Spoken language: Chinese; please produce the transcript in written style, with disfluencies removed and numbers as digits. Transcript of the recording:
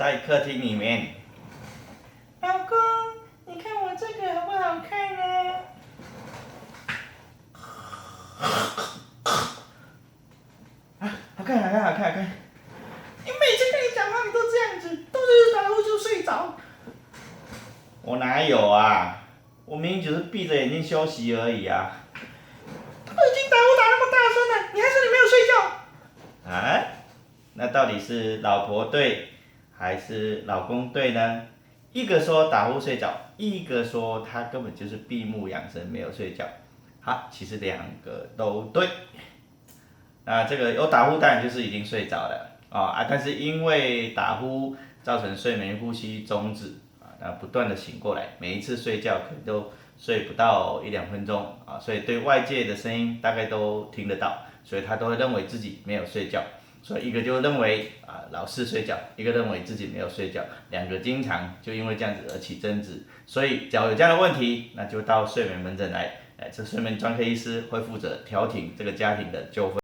在客厅里面。老公，你看我这个好不好看呢？好看，好看，好看，好看。你每次跟你讲话，你都这样子，都是打呼就睡着。我哪有啊？我明明只是闭着眼睛休息而已啊。都已经打呼打那么大声了，你还说你没有睡觉？啊？那到底是老婆对还是老公对呢？一个说打呼睡觉，一个说他根本就是闭目养神没有睡觉。好，其实两个都对。那这个有打呼当然就是已经睡着了但是因为打呼造成睡眠呼吸中止那不断的醒过来，每一次睡觉可能都睡不到1-2分钟所以对外界的声音大概都听得到，所以他都会认为自己没有睡觉。所以一个就认为老是睡觉，一个认为自己没有睡觉，两个经常就因为这样子而起争执。所以只要有这样的问题，那就到睡眠门诊来，这睡眠专科医师会负责调停这个家庭的纠纷。